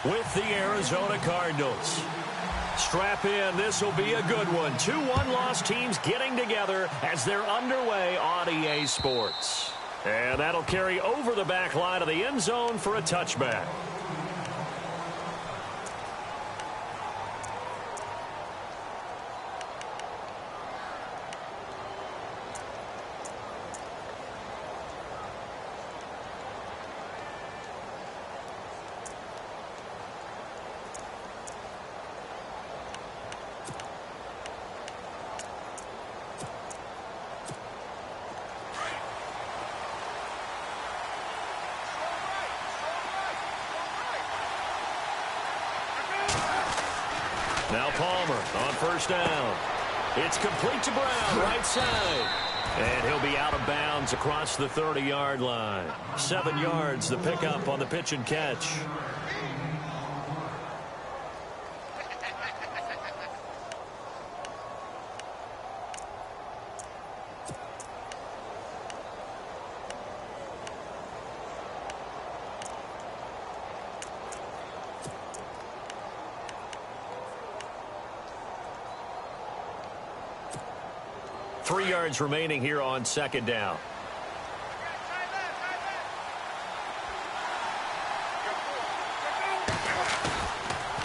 with the Arizona Cardinals. Strap in, this will be a good one. 2 one-loss teams getting together as they're underway on EA Sports. And that'll carry over the back line of the end zone for a touchback. Now Palmer on first down. It's complete to Brown, right side. And he'll be out of bounds across the 30-yard line. 7 yards, the pickup on the pitch and catch. Three yards remaining here on second down.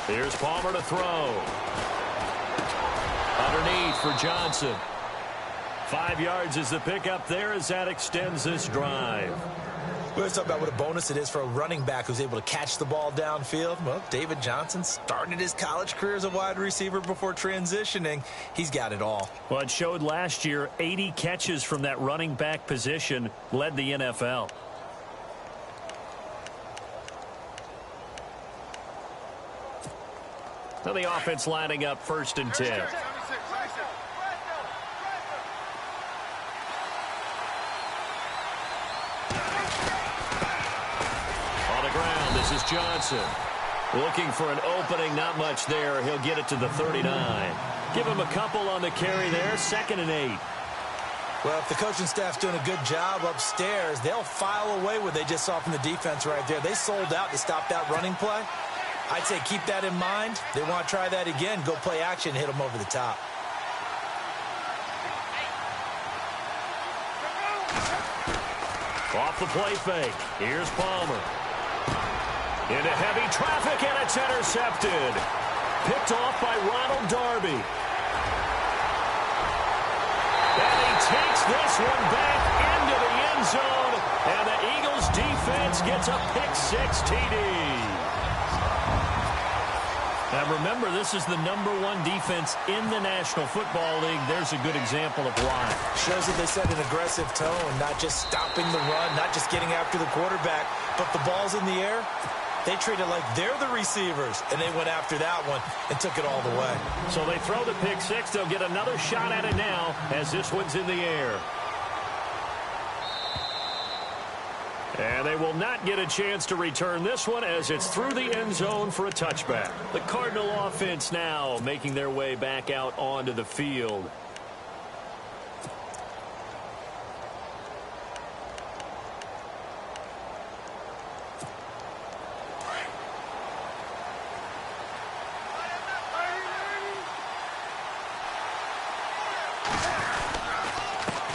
Here's Palmer to throw. Underneath for Johnson. 5 yards is the pickup there as that extends this drive. Let's talk about what a bonus it is for a running back who's able to catch the ball downfield. Well, David Johnson started his college career as a wide receiver before transitioning. He's got it all. Well, it showed last year 80 catches from that running back position led the NFL. Now the offense lining up 1st and 10. This is Johnson. Looking for an opening, not much there. He'll get it to the 39. Give him a couple on the carry there, 2nd and 8. Well, if the coaching staff's doing a good job upstairs, they'll file away what they just saw from the defense right there. They sold out to stop that running play. I'd say keep that in mind. They want to try that again, go play action, hit them over the top. Off the play fake. Here's Palmer. Into heavy traffic, and it's intercepted. Picked off by Ronald Darby. And he takes this one back into the end zone, and the Eagles defense gets a pick-6 TD. Now remember, this is the #1 defense in the National Football League. There's a good example of why. Shows that they set an aggressive tone, not just stopping the run, not just getting after the quarterback, but the ball's in the air. They treat it like they're the receivers, and they went after that one and took it all the way. So they throw the pick-6. They'll get another shot at it now as this one's in the air. And they will not get a chance to return this one as it's through the end zone for a touchback. The Cardinal offense now making their way back out onto the field.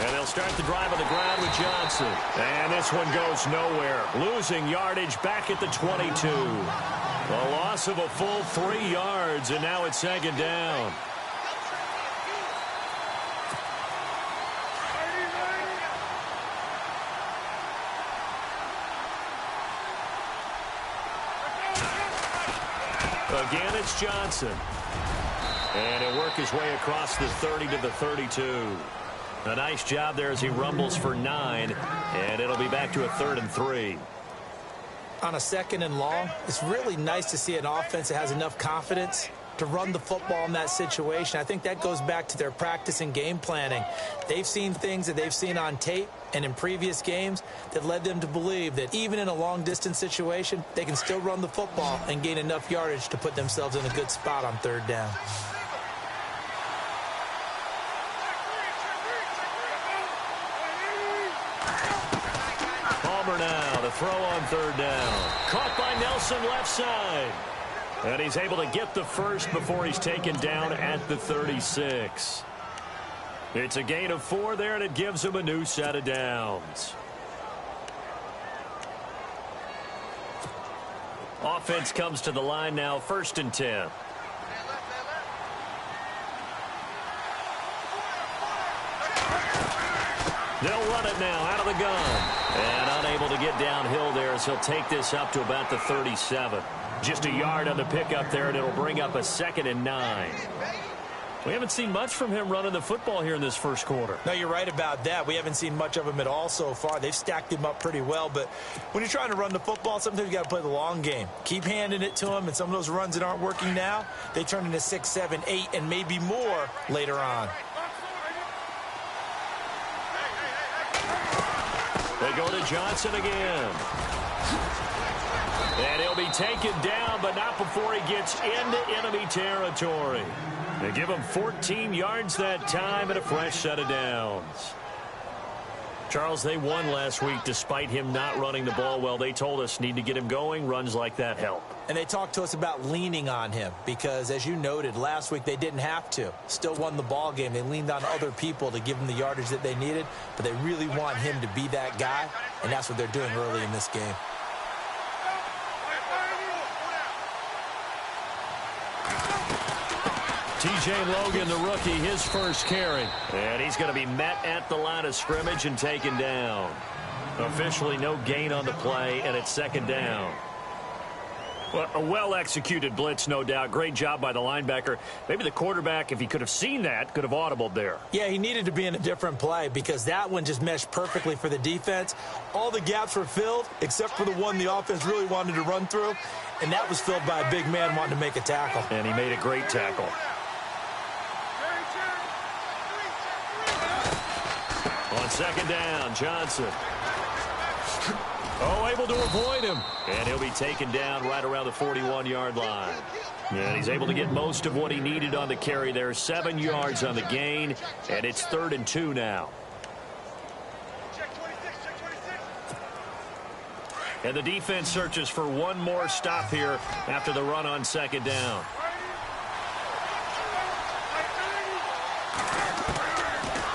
And they'll start the drive on the ground with Johnson. And this one goes nowhere. Losing yardage back at the 22. A loss of a full 3 yards, and now it's 2nd down. Again, it's Johnson. And he'll work his way across the 30 to the 32. A nice job there as he rumbles for 9, and it'll be back to a 3rd and 3. On a 2nd and long, it's really nice to see an offense that has enough confidence to run the football in that situation. I think that goes back to their practice and game planning. They've seen things that they've seen on tape and in previous games that led them to believe that even in a long-distance situation, they can still run the football and gain enough yardage to put themselves in a good spot on 3rd down. Now the throw on 3rd down. Caught by Nelson left side. And he's able to get the first before he's taken down at the 36. It's a gain of 4 there, and it gives him a new set of downs. Offense comes to the line now, 1st and 10. They'll run it now out of the gun. And unable to get downhill there as he'll take this up to about the 37. Just a yard on the pickup there, and it'll bring up a 2nd and 9. We haven't seen much from him running the football here in this first quarter. No, you're right about that. We haven't seen much of him at all so far. They've stacked him up pretty well, but when you're trying to run the football, sometimes you got to play the long game. Keep handing it to him, and some of those runs that aren't working now, they turn into 6, 7, 8, and maybe more later on. They go to Johnson again. And he'll be taken down, but not before he gets into enemy territory. They give him 14 yards that time and a fresh set of downs. Charles, they won last week despite him not running the ball well. They told us need to get him going. Runs like that help. And they talked to us about leaning on him because, as you noted, last week they didn't have to. Still won the ball game. They leaned on other people to give them the yardage that they needed, but they really want him to be that guy, and that's what they're doing early in this game. T.J. Logan, the rookie, his first carry. And he's going to be met at the line of scrimmage and taken down. Officially no gain on the play, and it's 2nd down. Well, a well-executed blitz, no doubt. Great job by the linebacker. Maybe the quarterback, if he could have seen that, could have audibled there. Yeah, he needed to be in a different play because that one just meshed perfectly for the defense. All the gaps were filled except for the one the offense really wanted to run through, and that was filled by a big man wanting to make a tackle. And he made a great tackle. On 2nd down, Johnson. Oh, able to avoid him. And he'll be taken down right around the 41-yard line. And he's able to get most of what he needed on the carry there. 7 yards on the gain, and it's 3rd and 2 now. And the defense searches for one more stop here after the run on 2nd down.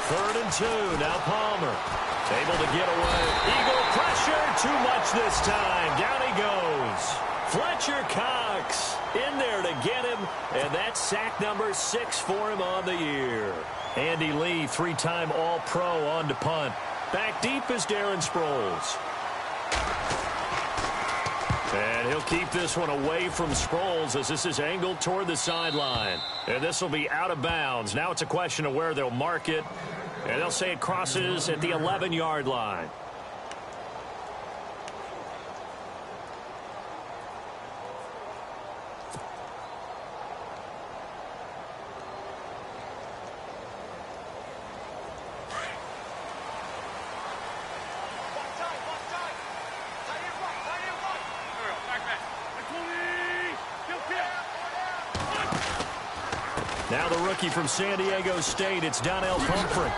Third and 2. Now Palmer. Able to get away. Eagle pressure. Too much this time. Down he goes. Fletcher Cox in there to get him. And that's sack number 6 for him on the year. Andy Lee, 3-time All-Pro on to punt. Back deep is Darren Sproles. And he'll keep this one away from Sproles as this is angled toward the sideline. And this will be out of bounds. Now it's a question of where they'll mark it. And they'll say it crosses at the 11-yard line. Now the rookie from San Diego State, it's Donnell Pumphrey.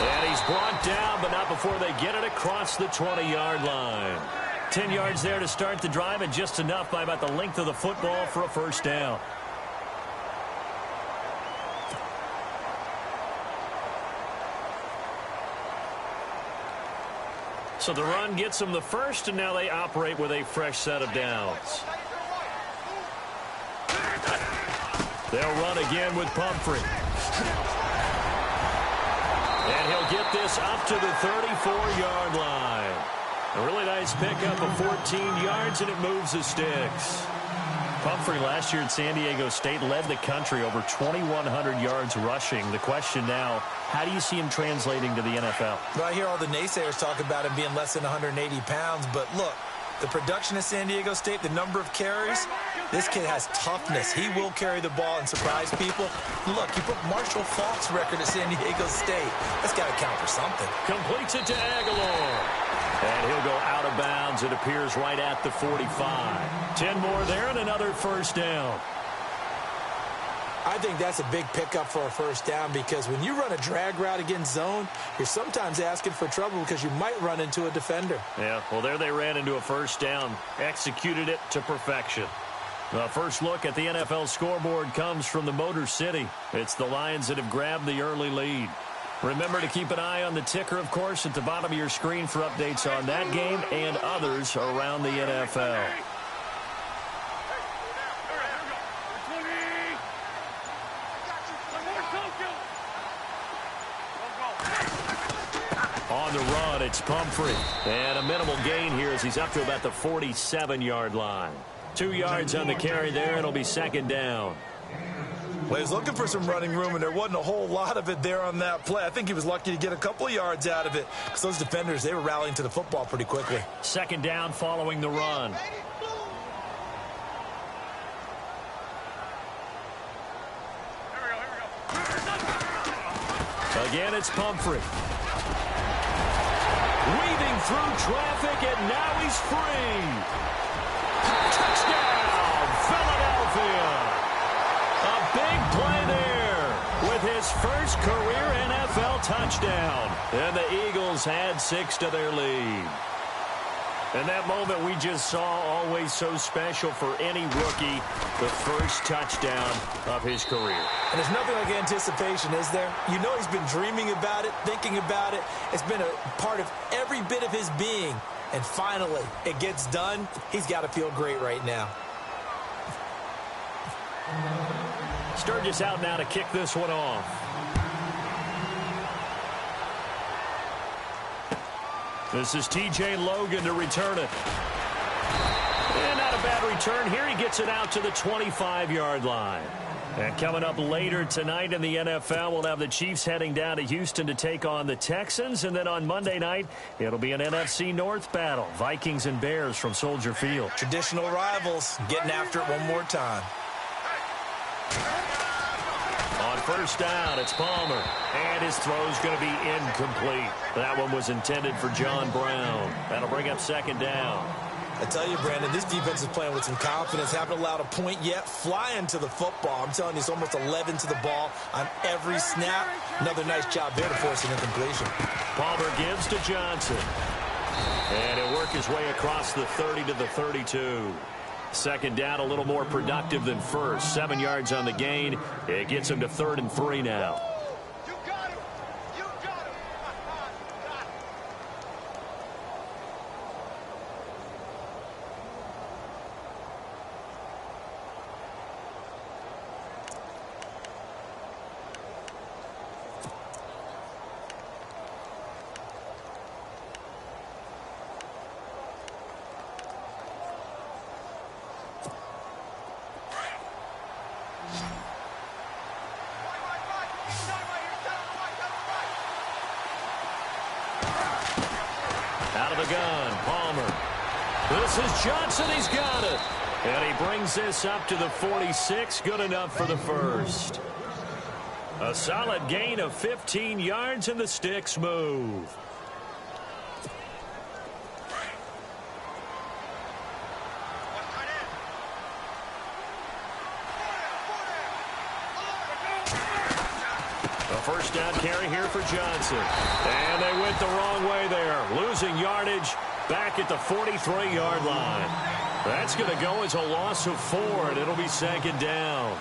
And he's brought down, but not before they get it across the 20-yard line. 10 yards there to start the drive, and just enough by about the length of the football for a first down. So the run gets them the first, and now they operate with a fresh set of downs. They'll run again with Pumphrey. And he'll get this up to the 34-yard line. A really nice pickup of 14 yards, and it moves the sticks. Pumphrey last year at San Diego State led the country over 2,100 yards rushing. The question now, how do you see him translating to the NFL? Well, I hear all the naysayers talk about him being less than 180 pounds, but look, the production at San Diego State, the number of carries, this kid has toughness. He will carry the ball and surprise people. Look, he put Marshall Faulk's record at San Diego State. That's got to count for something. Completes it to Aguilar. And he'll go out of bounds. It appears right at the 45. 10 more there and another first down. I think that's a big pickup for a first down because when you run a drag route against zone, you're sometimes asking for trouble because you might run into a defender. Yeah, well, there they ran into a first down. Executed it to perfection. The first look at the NFL scoreboard comes from the Motor City. It's the Lions that have grabbed the early lead. Remember to keep an eye on the ticker, of course, at the bottom of your screen for updates on that game and others around the NFL. On the run, it's Pumphrey. And a minimal gain here as he's up to about the 47-yard line. 2 yards on the carry there. It'll be second down. Well, he was looking for some running room, and there wasn't a whole lot of it there on that play. I think he was lucky to get a couple of yards out of it because those defenders, they were rallying to the football pretty quickly. Second down following the run. Again, it's Pumphrey. Weaving through traffic, and now he's free. Touchdown, Philadelphia. A big play there with his first career NFL touchdown. And the Eagles add 6 to their lead. And that moment we just saw, always so special for any rookie, the first touchdown of his career. And there's nothing like anticipation, is there? You know he's been dreaming about it, thinking about it. It's been a part of every bit of his being. And finally, it gets done. He's got to feel great right now. Sturgis out now to kick this one off. This is T.J. Logan to return it. And not a bad return here. He gets it out to the 25-yard line. And coming up later tonight in the NFL, we'll have the Chiefs heading down to Houston to take on the Texans. And then on Monday night, it'll be an NFC North battle. Vikings and Bears from Soldier Field. Traditional rivals getting after it one more time. On first down, it's Palmer. And his throw's going to be incomplete. That one was intended for John Brown. That'll bring up second down. I tell you, Brandon, this defense is playing with some confidence. Haven't allowed a point yet. Flying to the football. I'm telling you, it's almost 11 to the ball on every snap. Another nice job there to force an incompletion. Palmer gives to Johnson. And he'll work his way across the 30 to the 32. Second down, a little more productive than first. 7 yards on the gain. It gets him to 3rd and 3 now. Out of the gun, Palmer. This is Johnson. He's got it. And he brings this up to the 46. Good enough for the first. A solid gain of 15 yards, and the sticks move. First down carry here for Johnson. And they went the wrong way there. Losing yardage back at the 43-yard line. That's going to go as a loss of 4, and it'll be second down.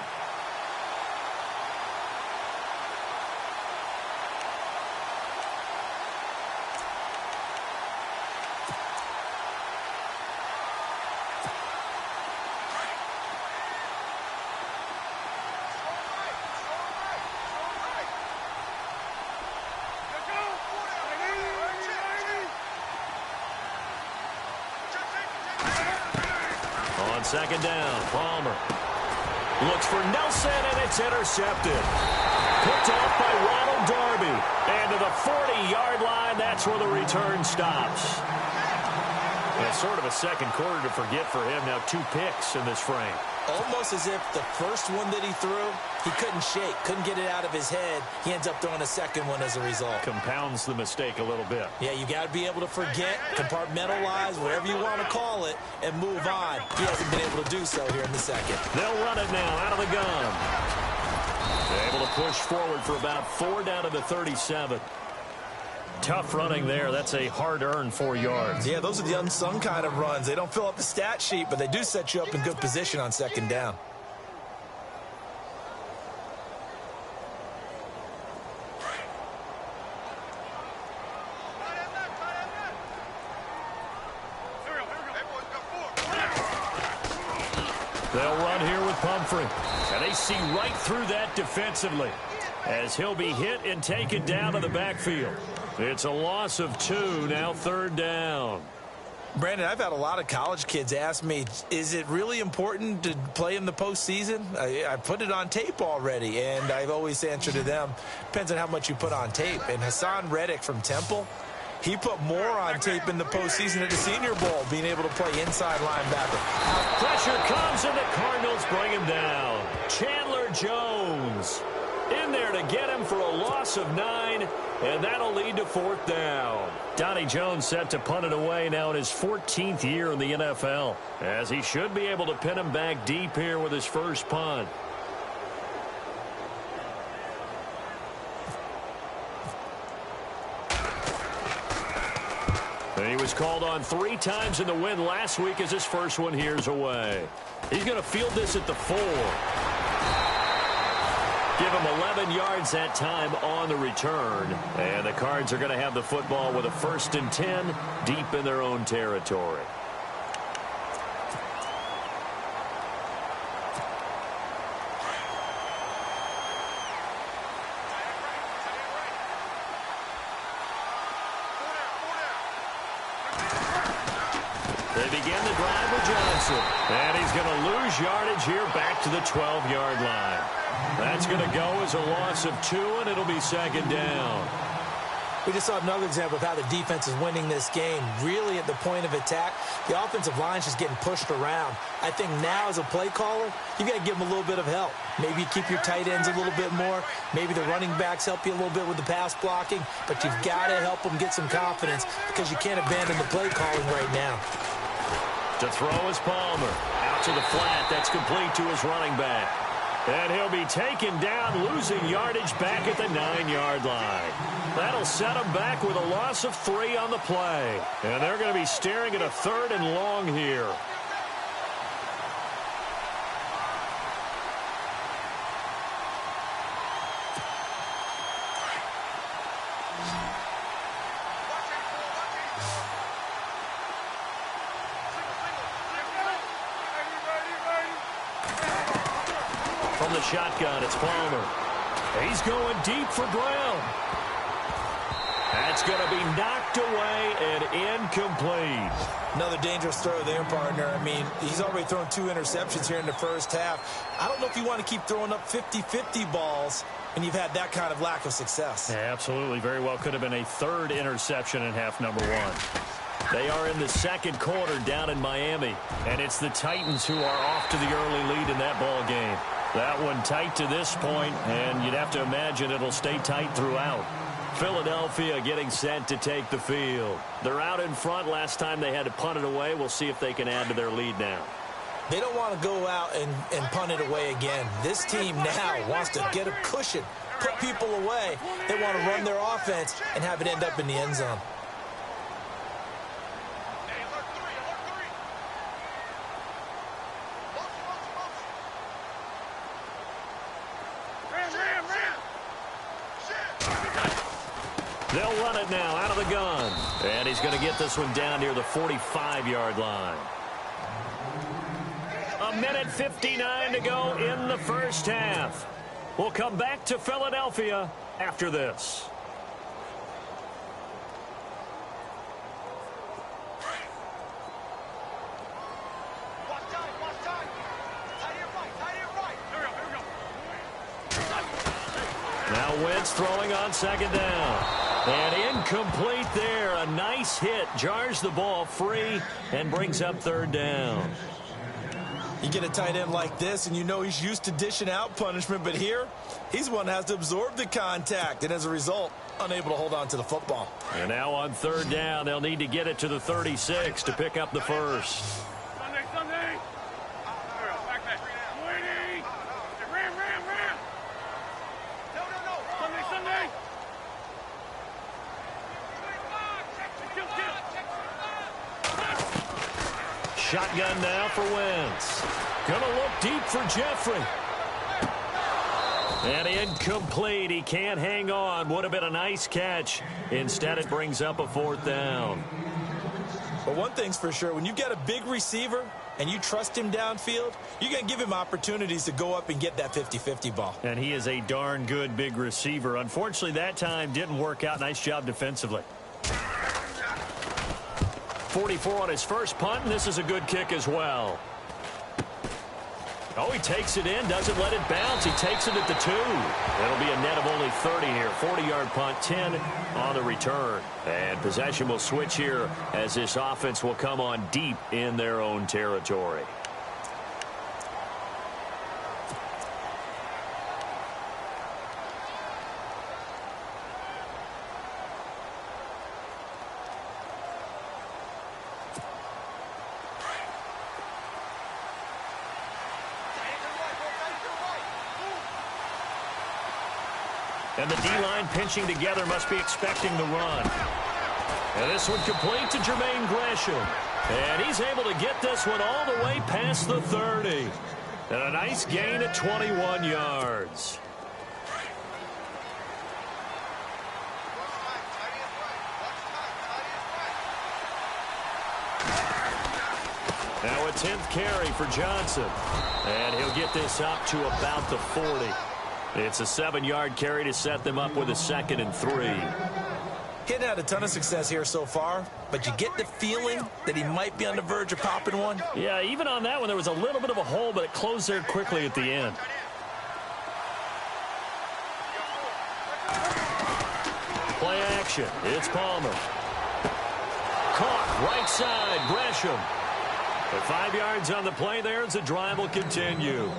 Second down, Palmer looks for Nelson, and it's intercepted. Picked off by Ronald Darby. And to the 40-yard line, that's where the return stops. And sort of a second quarter to forget for him. Now 2 picks in this frame. Almost as if the first one that he threw, he couldn't shake, couldn't get it out of his head. He ends up throwing a second one as a result. Compounds the mistake a little bit. Yeah, you got to be able to forget, compartmentalize, whatever you want to call it, and move on. He hasn't been able to do so here in the second. They'll run it now out of the gun. Able to push forward for about 4 down to the 37. Tough running there. That's a hard-earned 4 yards. Yeah, those are the unsung kind of runs. They don't fill up the stat sheet, but they do set you up in good position on second down. They'll run here with Pumphrey. And they see right through that defensively as he'll be hit and taken down to the backfield. It's a loss of 2, now third down. Brandon, I've had a lot of college kids ask me, is it really important to play in the postseason? I put it on tape already, and I've always answered to them, depends on how much you put on tape. And Hassan Reddick from Temple, he put more on tape in the postseason at the Senior Bowl, being able to play inside linebacker. Pressure comes, and the Cardinals bring him down. Chandler Jones in there to get him for a loss of 9, and that'll lead to fourth down. Donnie Jones set to punt it away now in his 14th year in the NFL, as he should be able to pin him back deep here with his first punt. And he was called on 3 times in the win last week as his first one here's away. He's going to field this at the 4. Give him 11 yards that time on the return. And the Cards are going to have the football with a 1st and 10 deep in their own territory. They begin the drive with Johnson. And he's going to lose yardage here back to the 12-yard line. That's going to go as a loss of 2, and it'll be second down. We just saw another example of how the defense is winning this game. Really at the point of attack, the offensive line's just getting pushed around. I think now as a play caller, you've got to give them a little bit of help. Maybe keep your tight ends a little bit more. Maybe the running backs help you a little bit with the pass blocking. But you've got to help them get some confidence because you can't abandon the play calling right now. To throw is Palmer. Out to the flat. That's complete to his running back. And he'll be taken down, losing yardage back at the 9-yard line. That'll set him back with a loss of 3 on the play. And they're going to be staring at a 3rd and long here. From the shotgun, it's Palmer. He's going deep for Brown. That's going to be knocked away and incomplete. Another dangerous throw there, partner. I mean, he's already thrown 2 interceptions here in the first half. I don't know if you want to keep throwing up 50-50 balls when you've had that kind of lack of success. Yeah, absolutely. Very well could have been a 3rd interception in half number 1. They are in the second quarter down in Miami, and it's the Titans who are off to the early lead in that ball game. That one tight to this point, and you'd have to imagine it'll stay tight throughout. Philadelphia getting set to take the field. They're out in front. Last time they had to punt it away. We'll see if they can add to their lead now. They don't want to go out and punt it away again. This team now wants to get a cushion, put people away. They want to run their offense and have it end up in the end zone. They'll run it now out of the gun. And he's going to get this one down near the 45-yard line. 1:59 to go in the first half. We'll come back to Philadelphia after this. Now Wentz throwing on second down. And incomplete there. A nice hit. Jars the ball free and brings up third down. You get a tight end like this, and you know he's used to dishing out punishment. But here, he's one that has to absorb the contact. And as a result, unable to hold on to the football. And now on third down, they'll need to get it to the 36 to pick up the first. Sunday. Sunday. shotgun now for Wentz. Gonna look deep for Jeffrey. And incomplete. He can't hang on. Would have been a nice catch. Instead, it brings up a 4th down. But one thing's for sure, when you get a big receiver and you trust him downfield, you're going to give him opportunities to go up and get that 50-50 ball. And he is a darn good big receiver. Unfortunately, that time didn't work out. Nice job defensively. 44 on his first punt, and this is a good kick as well. Oh, he takes it in, doesn't let it bounce. He takes it at the 2. It'll be a net of only 30 here. 40-yard punt, 10 on the return. And possession will switch here as this offense will come on deep in their own territory. And the D-line pinching together must be expecting the run. And this one complete to Jermaine Gresham. And he's able to get this one all the way past the 30. And a nice gain at 21 yards. Now a 10th carry for Johnson. And he'll get this up to about the 40. It's a 7-yard carry to set them up with a 2nd and 3. He hadn't had a ton of success here so far, but you get the feeling that he might be on the verge of popping one. Yeah, even on that one, there was a little bit of a hole, but it closed there quickly at the end. Play action. It's Palmer. Caught right side, Gresham. But 5 yards on the play there as the drive will continue.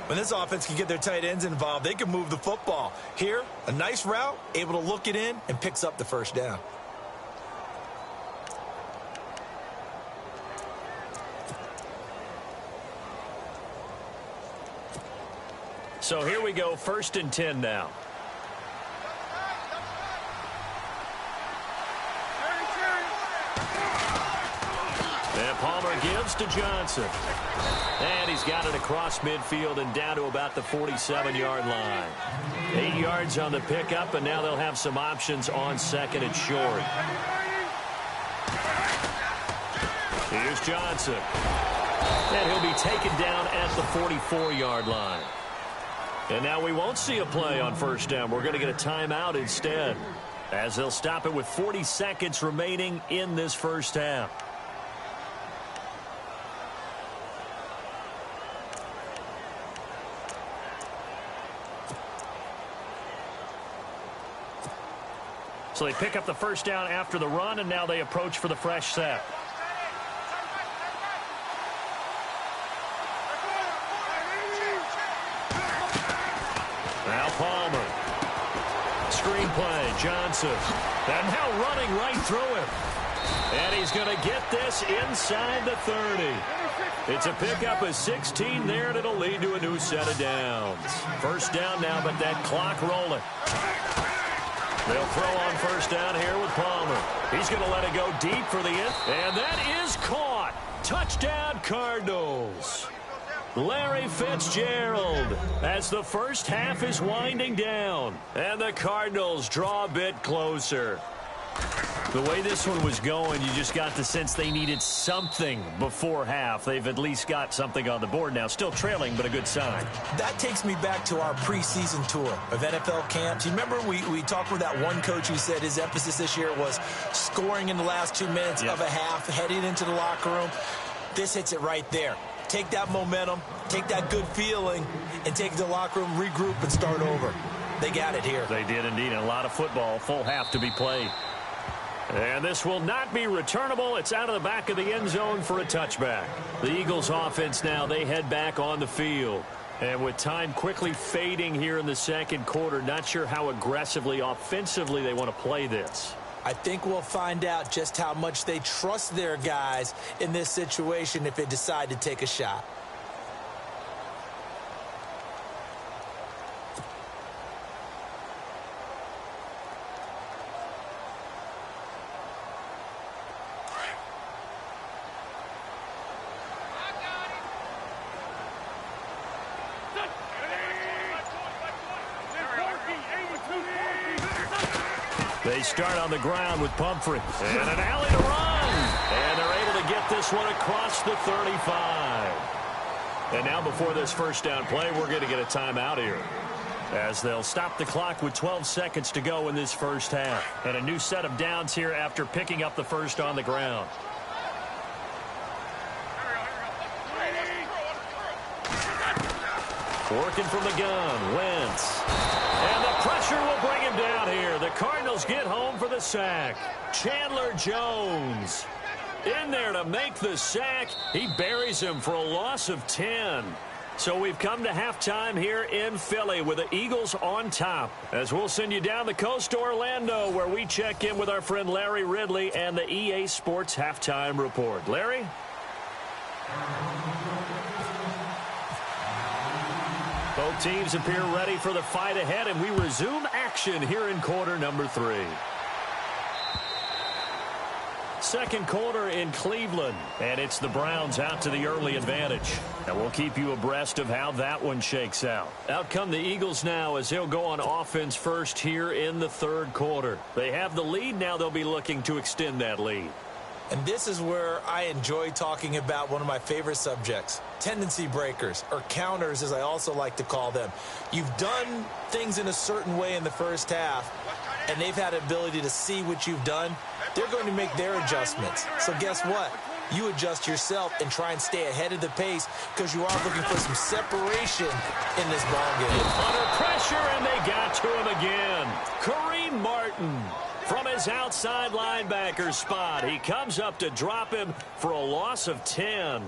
When this offense can get their tight ends involved, they can move the football. Here, a nice route, able to look it in, and picks up the 1st down. So here we go, 1st and 10 now. And Palmer gives to Johnson. And he's got it across midfield and down to about the 47-yard line. 8 yards on the pickup, and now they'll have some options on 2nd and short. Here's Johnson. And he'll be taken down at the 44-yard line. And now we won't see a play on 1st down. We're going to get a timeout instead, as they'll stop it with 40 seconds remaining in this 1st half. So they pick up the 1st down after the run, and now they approach for the fresh set. Now Palmer. Screenplay, Johnson. And now running right through him. And he's going to get this inside the 30. It's a pickup of 16 there, and it'll lead to a new set of downs. 1st down now, but that clock rolling. They'll throw on 1st down here with Palmer. He's going to let it go deep for the end. And that is caught. Touchdown, Cardinals. Larry Fitzgerald as the 1st half is winding down. And the Cardinals draw a bit closer. The way this one was going, you just got the sense they needed something before half. They've at least got something on the board now. Still trailing, but a good sign. That takes me back to our preseason tour of NFL camps. You remember we talked with that one coach who said his emphasis this year was scoring in the last 2 minutes of a half, heading into the locker room. This hits it right there. Take that momentum, take that good feeling, and take it to the locker room, regroup, and start over. They got it here. They did indeed. And a lot of football, full half to be played. And this will not be returnable. It's out of the back of the end zone for a touchback. The Eagles offense now, they head back on the field. And with time quickly fading here in the 2nd quarter, not sure how aggressively, offensively they want to play this. I think we'll find out just how much they trust their guys in this situation if they decide to take a shot. They start on the ground with Pumphrey. And an alley to run. And they're able to get this one across the 35. And now before this first down play, we're going to get a timeout here, as they'll stop the clock with 12 seconds to go in this first half. And a new set of downs here after picking up the first on the ground. Working from the gun, Wentz. And the pressure will bring him down here. The Cardinals get home for the sack. Chandler Jones in there to make the sack. He buries him for a loss of 10. So we've come to halftime here in Philly with the Eagles on top. As we'll send you down the coast to Orlando, where we check in with our friend Larry Ridley and the EA Sports Halftime Report. Larry? Both teams appear ready for the fight ahead, and we resume action here in quarter number 3. Second quarter in Cleveland, and it's the Browns out to the early advantage. And we'll keep you abreast of how that one shakes out. Out come the Eagles now as they'll go on offense first here in the third quarter. They have the lead. Now they'll be looking to extend that lead. And this is where I enjoy talking about one of my favorite subjects, tendency breakers, or counters as I also like to call them. You've done things in a certain way in the first half, and they've had the ability to see what you've done. They're going to make their adjustments. So guess what? You adjust yourself and try and stay ahead of the pace, because you are looking for some separation in this ball game. Under pressure, and they got to him again. Kareem Martin from his outside linebacker spot. He comes up to drop him for a loss of 10.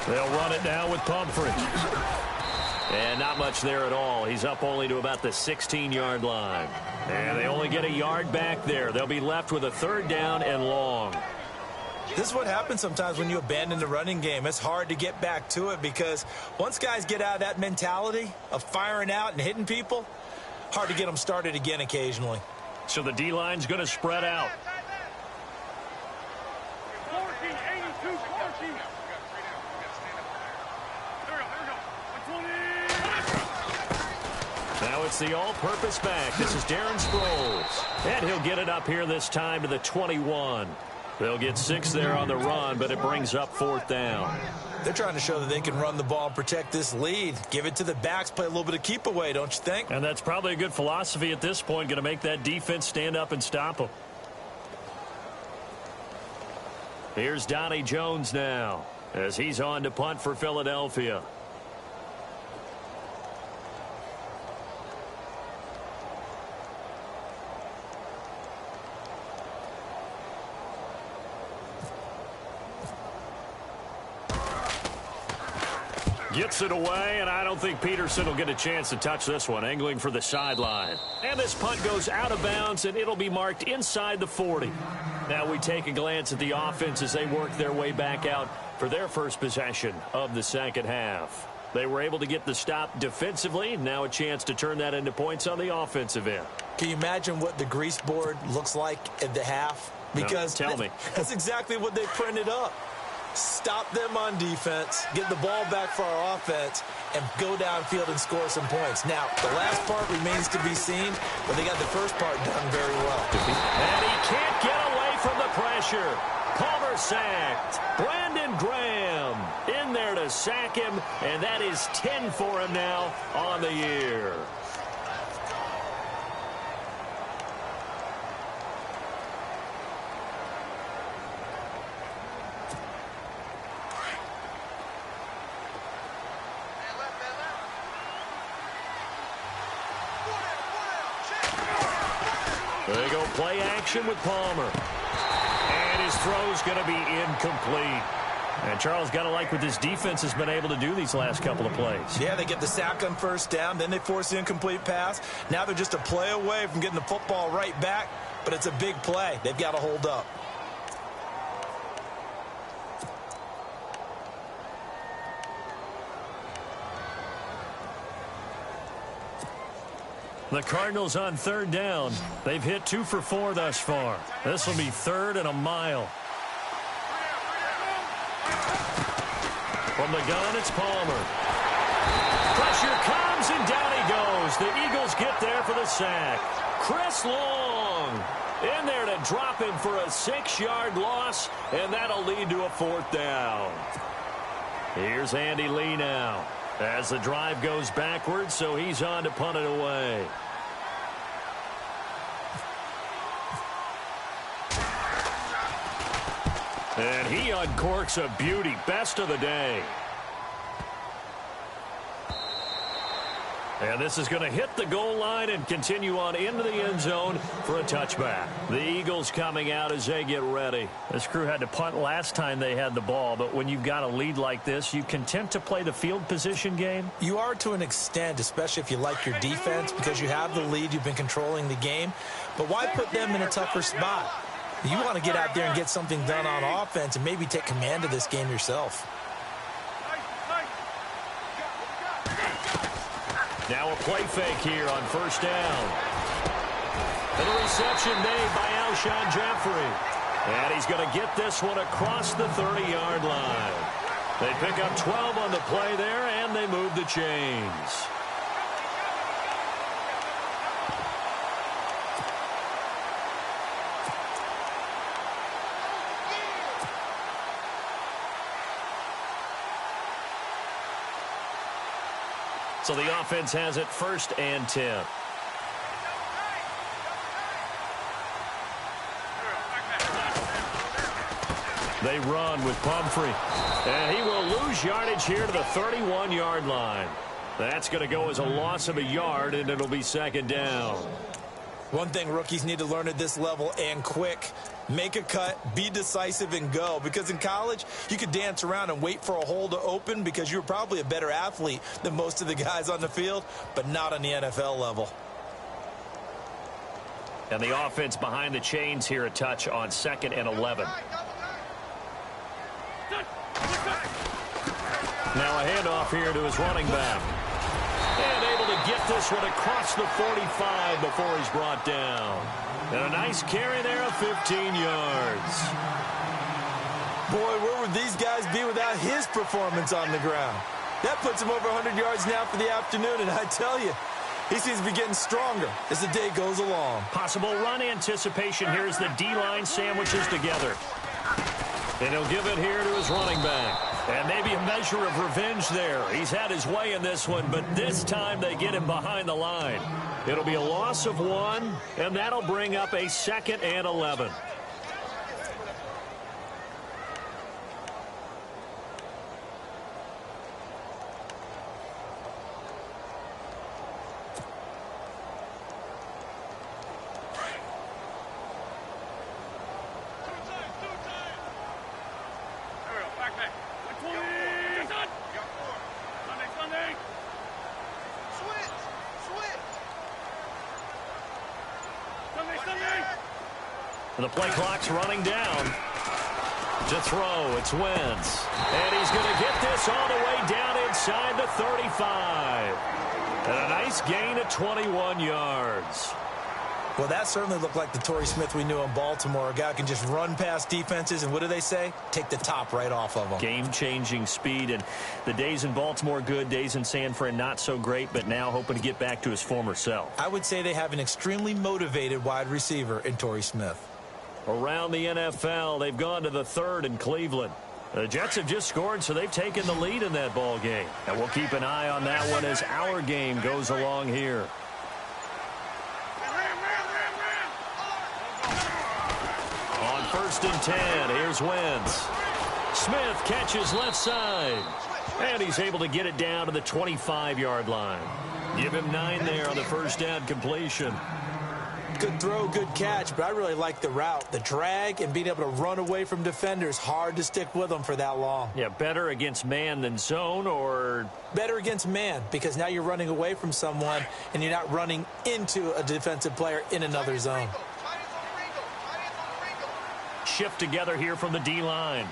They'll run it now with Pumphrey. And not much there at all. He's up only to about the 16-yard line. And they only get a yard back there. They'll be left with a third down and long. This is what happens sometimes when you abandon the running game. It's hard to get back to it, because once guys get out of that mentality of firing out and hitting people, hard to get them started again occasionally. So the D-line's going to spread out. Now it's the all-purpose back. This is Darren Sproles. And he'll get it up here this time to the 21. They'll get 6 there on the run, but it brings up fourth down. They're trying to show that they can run the ball and protect this lead. Give it to the backs, play a little bit of keep away, don't you think? And that's probably a good philosophy at this point, going to make that defense stand up and stop them. Here's Donnie Jones now, as he's on to punt for Philadelphia. Gets it away, and I don't think Peterson will get a chance to touch this one, angling for the sideline. And this punt goes out of bounds, and it'll be marked inside the 40. Now we take a glance at the offense as they work their way back out for their first possession of the second half. They were able to get the stop defensively. Now a chance to turn that into points on the offensive end. Can you imagine what the grease board looks like at the half? Because no, tell me. That's exactly what they printed up. Stop them on defense, get the ball back for our offense, and go downfield and score some points. Now, the last part remains to be seen, but they got the first part done very well. And he can't get away from the pressure. Palmer sacked. Brandon Graham in there to sack him, and that is 10 for him now on the year. They go play action with Palmer. And his throw's going to be incomplete. And Charles, got to like what this defense has been able to do these last couple of plays. Yeah, they get the sack on first down, then they force the incomplete pass. Now they're just a play away from getting the football right back, but it's a big play. They've got to hold up. The Cardinals on third down. They've hit 2 for 4 thus far. This will be 3rd and a mile. From the gun, it's Palmer. Pressure comes, and down he goes. The Eagles get there for the sack. Chris Long in there to drop him for a 6-yard loss, and that'll lead to a 4th down. Here's Andy Lee now as the drive goes backwards, so he's on to punt it away. And he uncorks a beauty. Best of the day. And this is going to hit the goal line and continue on into the end zone for a touchback. The Eagles coming out as they get ready. This crew had to punt last time they had the ball, but when you've got a lead like this, you content to play the field position game? You are to an extent, especially if you like your defense, because you have the lead, you've been controlling the game. But why put them in a tougher spot? You want to get out there and get something done on offense and maybe take command of this game yourself. Now a play fake here on first down. And a reception made by Alshon Jeffrey. And he's going to get this one across the 30-yard line. They pick up 12 on the play there, and they move the chains. So the offense has it 1st and 10. They run with Pumphrey. And he will lose yardage here to the 31-yard line. That's going to go as a loss of a yard, and it'll be 2nd down. One thing rookies need to learn at this level, and quick, make a cut, be decisive, and go. Because in college, you could dance around and wait for a hole to open because you're probably a better athlete than most of the guys on the field, but not on the NFL level. And the offense behind the chains here, a touch on 2nd and 11. Now a handoff here to his running back. And able to get this one across the 45 before he's brought down. And a nice carry there of 15 yards. Boy, where would these guys be without his performance on the ground? That puts him over 100 yards now for the afternoon, and I tell you, he seems to be getting stronger as the day goes along. Possible run anticipation here as the D-line sandwiches together. And he'll give it here to his running back. And maybe a measure of revenge there. He's had his way in this one, but this time they get him behind the line. It'll be a loss of 1, and that'll bring up a 2nd and 11. The play clock's running down. To throw, it's Wentz. And he's going to get this all the way down inside the 35. And a nice gain of 21 yards. Well, that certainly looked like the Torrey Smith we knew in Baltimore. A guy who can just run past defenses, and what do they say? Take the top right off of them. Game-changing speed, and the days in Baltimore good, days in San Fran not so great, but now hoping to get back to his former self. I would say they have an extremely motivated wide receiver in Torrey Smith. Around the NFL, they've gone to the 3rd in Cleveland. The Jets have just scored, so they've taken the lead in that ball game. And we'll keep an eye on that one as our game goes along here. On 1st and 10, here's Wentz. Smith catches left side. And he's able to get it down to the 25-yard line. Give him 9 there on the first down completion. Good throw, good catch, but I really like the route. The drag and being able to run away from defenders, hard to stick with them for that long. Yeah, better against man than zone, or? Better against man, because now you're running away from someone and you're not running into a defensive player in another zone. Shift together here from the D-line.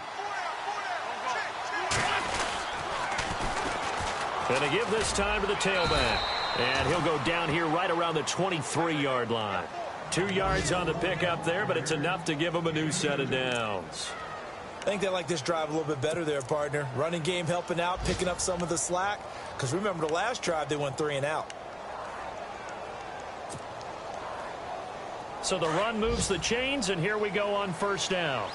And to give this time to the tailback. And he'll go down here right around the 23-yard line. 2 yards on the pickup there, but it's enough to give them a new set of downs. I think they like this drive a little bit better there, partner. Running game helping out, picking up some of the slack. Because remember the last drive, they went 3 and out. So the run moves the chains, and here we go on first down.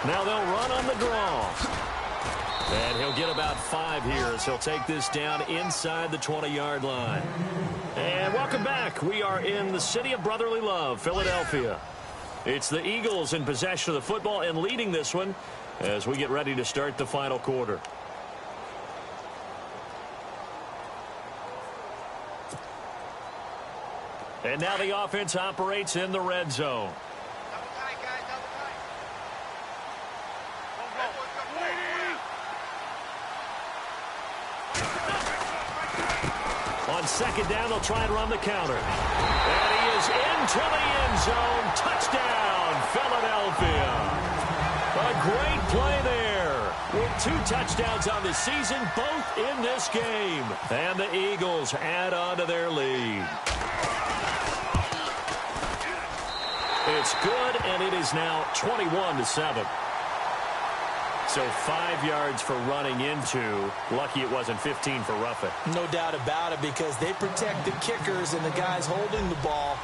Now they'll run on the draw. And he'll get about 5 here as he'll take this down inside the 20-yard line. And welcome back. We are in the city of brotherly love, Philadelphia. It's the Eagles in possession of the football and leading this one as we get ready to start the final quarter. And now the offense operates in the red zone. On second down, they'll try and run the counter. And he is into the end zone. Touchdown, Philadelphia. A great play there. With 2 touchdowns on the season, both in this game. And the Eagles add on to their lead. It's good, and it is now 21-7. So 5 yards for running into. Lucky it wasn't 15 for roughing. No doubt about it, because they protect the kickers and the guys holding the ball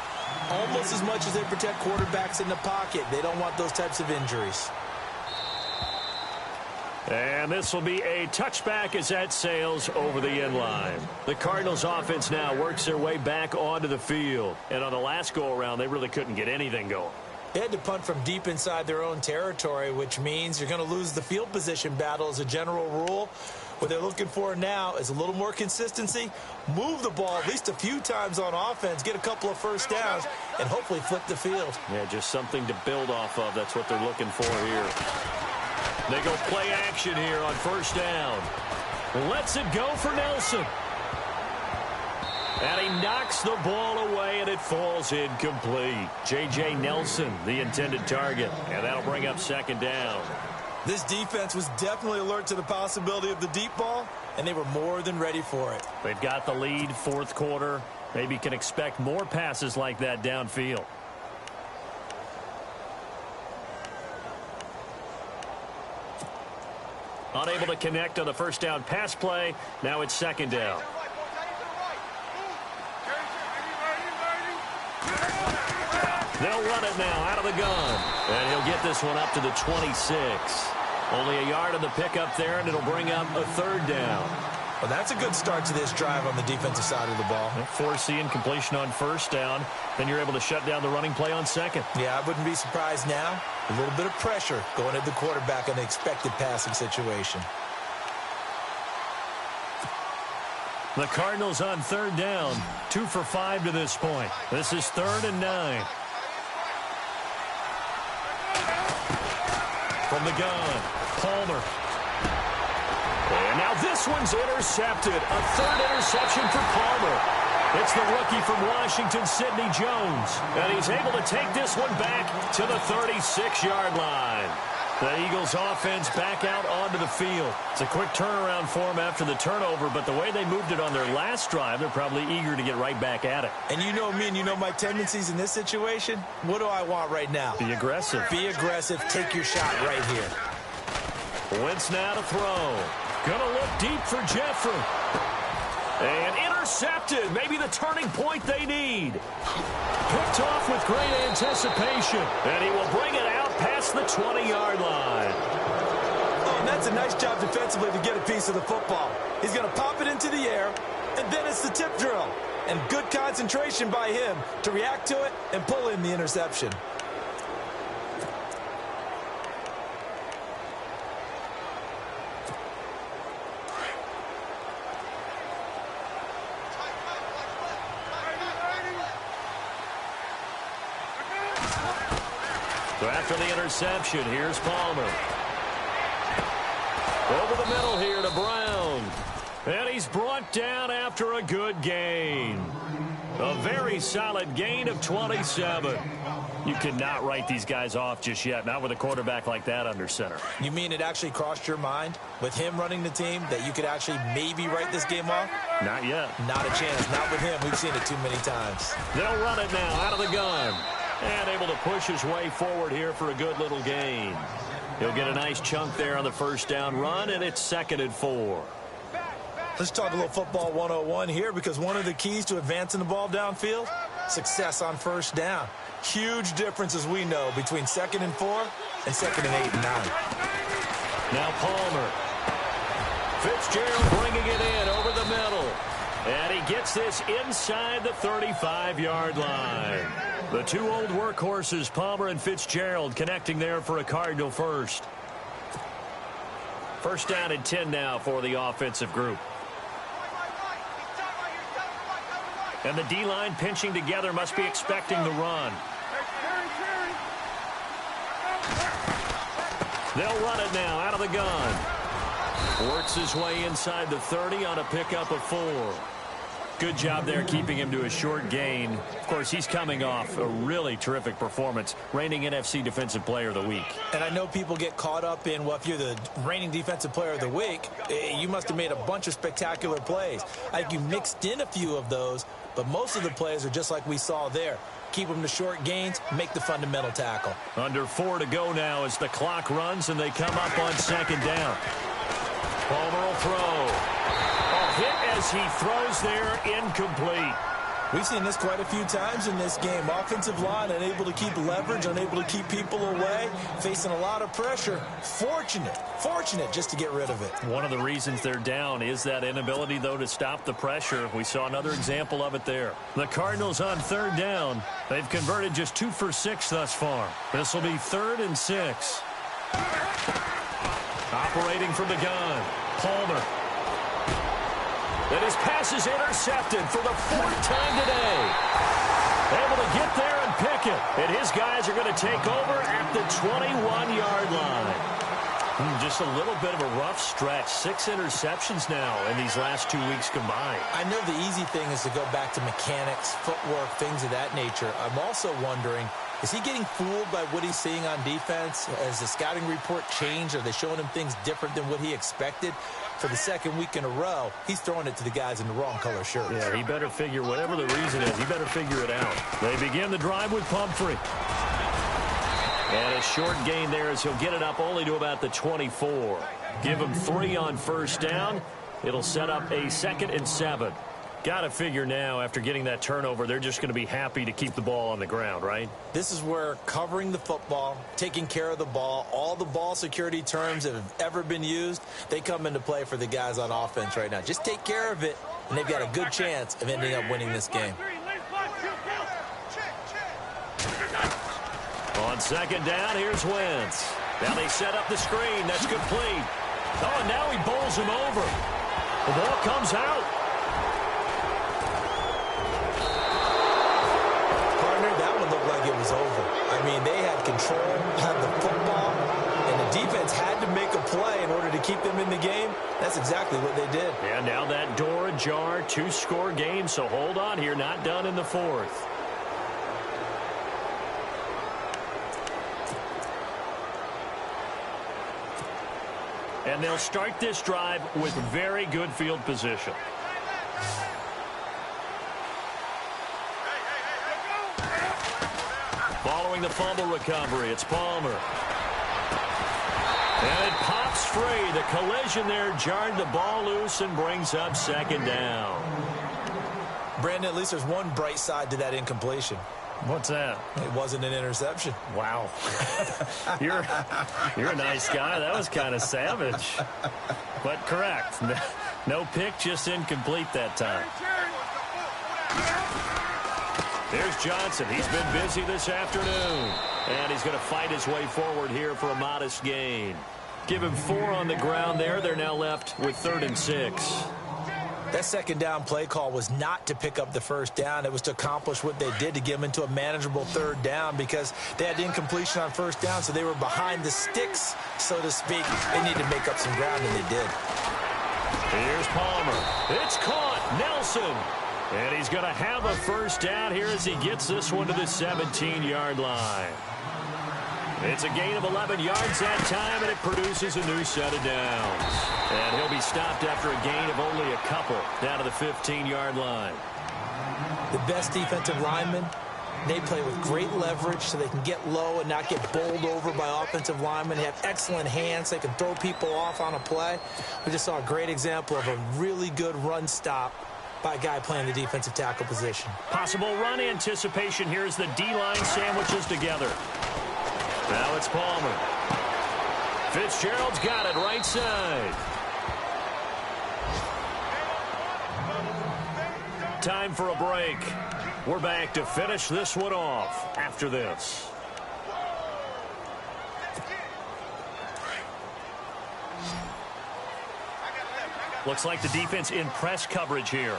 almost as much as they protect quarterbacks in the pocket. They don't want those types of injuries. And this will be a touchback as that sails over the end line. The Cardinals offense now works their way back onto the field. And on the last go-around, they really couldn't get anything going. They had to punt from deep inside their own territory, which means you're going to lose the field position battle as a general rule. What they're looking for now is a little more consistency, move the ball at least a few times on offense, get a couple of first downs, and hopefully flip the field. Yeah, just something to build off of. That's what they're looking for here. They go play action here on first down. Lets it go for Nelson. And he knocks the ball away, and it falls incomplete. J.J. Nelson, the intended target. And that'll bring up second down. This defense was definitely alert to the possibility of the deep ball, and they were more than ready for it. They've got the lead, fourth quarter. Maybe can expect more passes like that downfield. Unable to connect on the first down pass play. Now it's second down. They'll run it now out of the gun. And he'll get this one up to the 26. Only a yard on the pickup there, and it'll bring up a third down. Well, that's a good start to this drive on the defensive side of the ball. Force the incompletion on first down. Then you're able to shut down the running play on second. Yeah, I wouldn't be surprised now. A little bit of pressure going at the quarterback in the expected passing situation. The Cardinals on third down. 2 for 5 to this point. This is 3rd and 9. From the gun, Palmer. And now this one's intercepted. A third interception for Palmer. It's the rookie from Washington, Sidney Jones. And he's able to take this one back to the 36-yard line. The Eagles offense back out onto the field. It's a quick turnaround for them after the turnover, but the way they moved it on their last drive, they're probably eager to get right back at it. And you know me and you know my tendencies in this situation. What do I want right now? Be aggressive. Be aggressive. Take your shot right here. Wentz now to throw. Gonna look deep for Jeffrey. And intercepted. Maybe the turning point they need. Picked off with great anticipation. And he will bring it out past the 20-yard line. Oh, and that's a nice job defensively to get a piece of the football. He's going to pop it into the air, and then it's the tip drill. And good concentration by him to react to it and pull in the interception. So after the interception, here's Palmer. Over the middle here to Brown. And he's brought down after a good gain. A very solid gain of 27. You cannot write these guys off just yet, not with a quarterback like that under center. You mean it actually crossed your mind with him running the team that you could actually maybe write this game off? Not yet. Not a chance. Not with him. We've seen it too many times. They'll run it now out of the gun. And able to push his way forward here for a good little gain. He'll get a nice chunk there on the first down run, and it's 2nd and 4. Let's talk a little football 101 here, because one of the keys to advancing the ball downfield, success on first down. Huge difference, as we know, between 2nd and 4 and 2nd and 8 and 9. Now Palmer. Fitzgerald bringing it in over the middle. And he gets this inside the 35-yard line. The two old workhorses, Palmer and Fitzgerald, connecting there for a Cardinal first. First down and 10 now for the offensive group. And the D-line pinching together, must be expecting the run. They'll run it now out of the gun. Works his way inside the 30 on a pickup of 4. Good job there keeping him to a short gain. Of course, he's coming off a really terrific performance, reigning NFC Defensive Player of the Week. And I know people get caught up in, well, if you're the reigning Defensive Player of the Week, you must have made a bunch of spectacular plays. I think you mixed in a few of those, but most of the plays are just like we saw there. Keep them to short gains, make the fundamental tackle. Under 4 to go now as the clock runs and they come up on 2nd down. Palmer will throw. Hit as he throws there, incomplete. We've seen this quite a few times in this game. Offensive line unable to keep leverage, unable to keep people away, facing a lot of pressure. Fortunate just to get rid of it. One of the reasons they're down is that inability, though, to stop the pressure. We saw another example of it there. The Cardinals on 3rd down. They've converted just 2 for 6 thus far. This will be 3rd and 6. Operating from the gun, Palmer. And his pass is intercepted for the 4th time today. Able to get there and pick it. And his guys are going to take over at the 21-yard line. Just a little bit of a rough stretch. 6 interceptions now in these last 2 weeks combined. I know the easy thing is to go back to mechanics, footwork, things of that nature. I'm also wondering, is he getting fooled by what he's seeing on defense? Has the scouting report changed? Are they showing him things different than what he expected? For the 2nd week in a row, he's throwing it to the guys in the wrong color shirts. Yeah, he better figure, whatever the reason is, he better figure it out. They begin the drive with Pumphrey. And a short gain there as he'll get it up only to about the 24. Give him 3 on first down. It'll set up a 2nd and 7. Got to figure now, after getting that turnover, they're just going to be happy to keep the ball on the ground, right? This is where covering the football, taking care of the ball, all the ball security terms that have ever been used, they come into play for the guys on offense right now. Just take care of it, and they've got a good chance of ending up winning this game. On 2nd down, here's Wentz. Now they set up the screen. That's complete. Oh, and now he bowls him over. The ball comes out. It was over. I mean, they had control, had the football, and the defense had to make a play in order to keep them in the game. That's exactly what they did. And now that door ajar, 2-score game, so hold on here, not done in the 4th. And they'll start this drive with very good field position. Following the fumble recovery, it's Palmer. And it pops free. The collision there jarred the ball loose and brings up 2nd down. Brandon, at least there's one bright side to that incompletion. What's that? It wasn't an interception. Wow. You're a nice guy. That was kind of savage. But correct. No pick, just incomplete that time. There's Johnson. He's been busy this afternoon. And he's going to fight his way forward here for a modest gain. Give him 4 on the ground there. They're now left with 3rd and 6. That 2nd down play call was not to pick up the first down. It was to accomplish what they did, to get them into a manageable 3rd down, because they had incompletion on first down, so they were behind the sticks, so to speak. They needed to make up some ground, and they did. Here's Palmer. It's caught. Nelson. And he's going to have a first down here as he gets this one to the 17-yard line. It's a gain of 11 yards that time, and it produces a new set of downs. And he'll be stopped after a gain of only a couple down to the 15-yard line. The best defensive linemen, they play with great leverage so they can get low and not get bowled over by offensive linemen. They have excellent hands. They can throw people off on a play. We just saw a great example of a really good run stop by a guy playing the defensive tackle position. Possible run anticipation here as the D-line sandwiches together. Now it's Palmer. Fitzgerald's got it right side. Time for a break. We're back to finish this one off after this. Looks like the defense in press coverage here.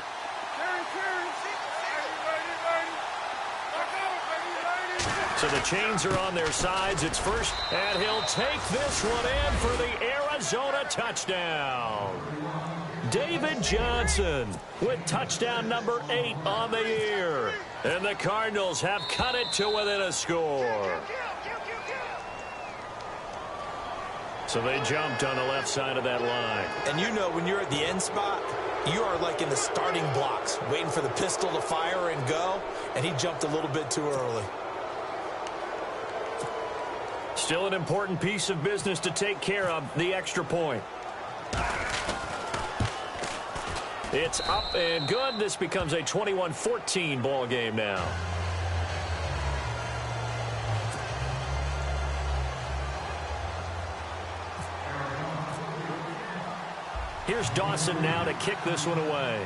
So the chains are on their sides. It's first, and he'll take this one in for the Arizona touchdown. David Johnson with touchdown number 8 on the year. And the Cardinals have cut it to within a score. So they jumped on the left side of that line. And you know when you're at the end spot, you are like in the starting blocks, waiting for the pistol to fire and go, and he jumped a little bit too early. Still an important piece of business to take care of, the extra point. It's up and good. This becomes a 21-14 ball game now. Here's Dawson now to kick this one away.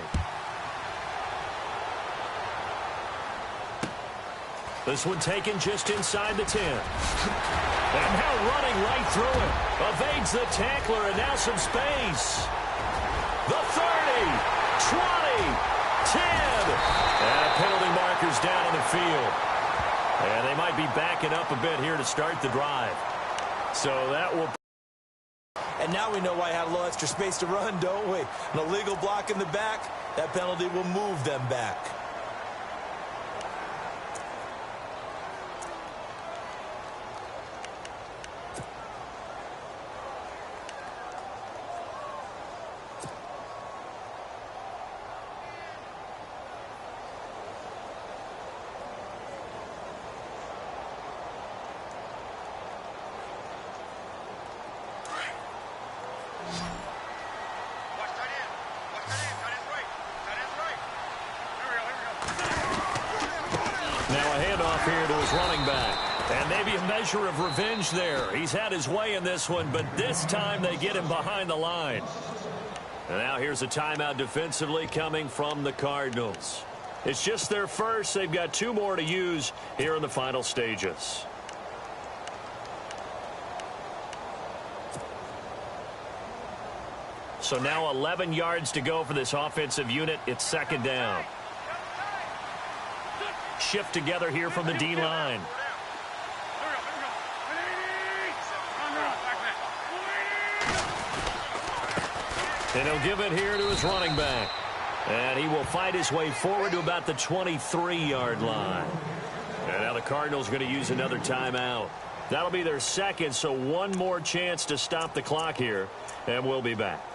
This one taken just inside the 10. And now running right through it. Evades the tackler, and now some space. The 30, 20, 10. And penalty markers down on the field. And they might be backing up a bit here to start the drive. So that will... And now we know why I had a little extra space to run, don't we? An illegal block in the back, that penalty will move them back. Here to his running back. And maybe a measure of revenge there. He's had his way in this one, but this time they get him behind the line. And now here's a timeout defensively coming from the Cardinals. It's just their first. They've got 2 more to use here in the final stages. So now 11 yards to go for this offensive unit. It's second down. Shift together here from the D-line. And he'll give it here to his running back. And he will fight his way forward to about the 23-yard line. And now the Cardinals are going to use another timeout. That'll be their second, so one more chance to stop the clock here. And we'll be back.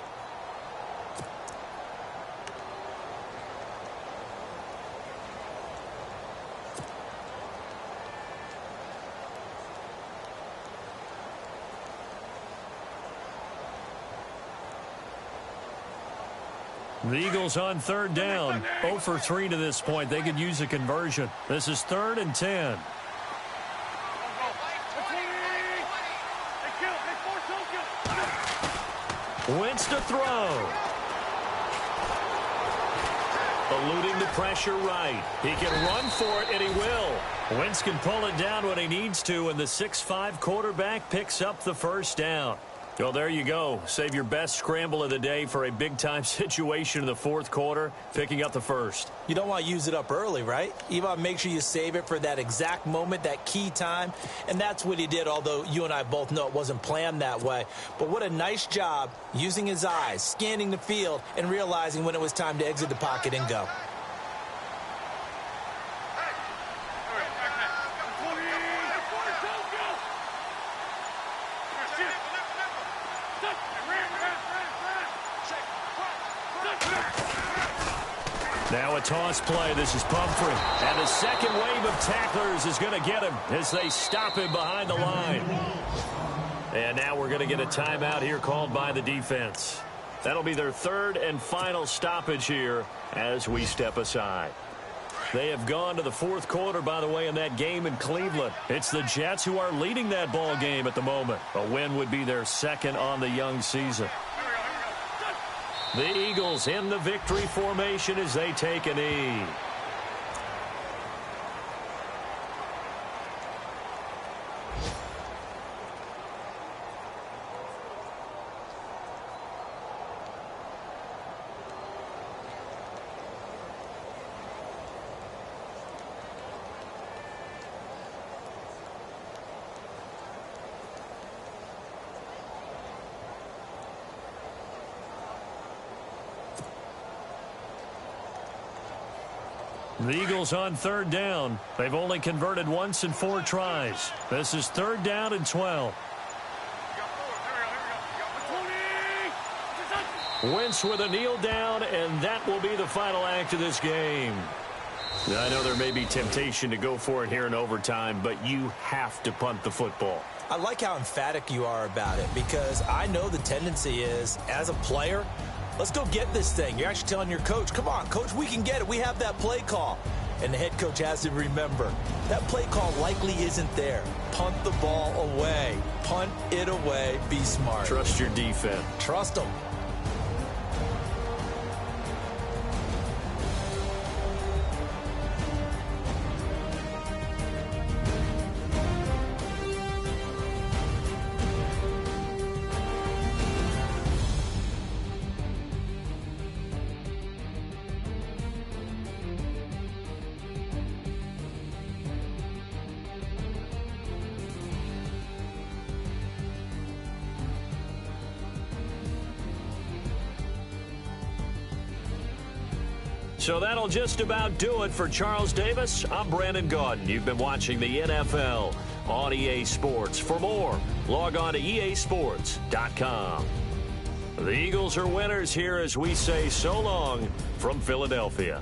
The Eagles on third down. 0 for 3 to this point. They could use a conversion. This is 3rd and 10. Wentz to throw. Eluding the pressure right. He can run for it, and he will. Wentz can pull it down when he needs to, and the 6'5" quarterback picks up the first down. Well, there you go. Save your best scramble of the day for a big-time situation in the 4th quarter, picking up the first. You don't want to use it up early, right? You want to make sure you save it for that exact moment, that key time. And that's what he did, although you and I both know it wasn't planned that way. But what a nice job using his eyes, scanning the field, and realizing when it was time to exit the pocket and go. Now a toss play. This is Pumphrey. And a second wave of tacklers is going to get him as they stop him behind the line. And now we're going to get a timeout here called by the defense. That'll be their third and final stoppage here as we step aside. They have gone to the fourth quarter, by the way, in that game in Cleveland. It's the Jets who are leading that ball game at the moment. A win would be their second on the young season. The Eagles in the victory formation as they take a knee. The Eagles on third down. They've only converted once in 4 tries. This is third down and 12. Wentz with a kneel down, and that will be the final act of this game. Now, I know there may be temptation to go for it here in overtime, but you have to punt the football. I like how emphatic you are about it because I know the tendency is, as a player, let's go get this thing. You're actually telling your coach, come on, coach, we can get it. We have that play call. And the head coach has to remember, that play call likely isn't there. Punt the ball away. Punt it away. Be smart. Trust your defense. Trust them. So that'll just about do it for Charles Davis. I'm Brandon Gaudin. You've been watching the NFL on EA Sports. For more, log on to easports.com. The Eagles are winners here as we say so long from Philadelphia.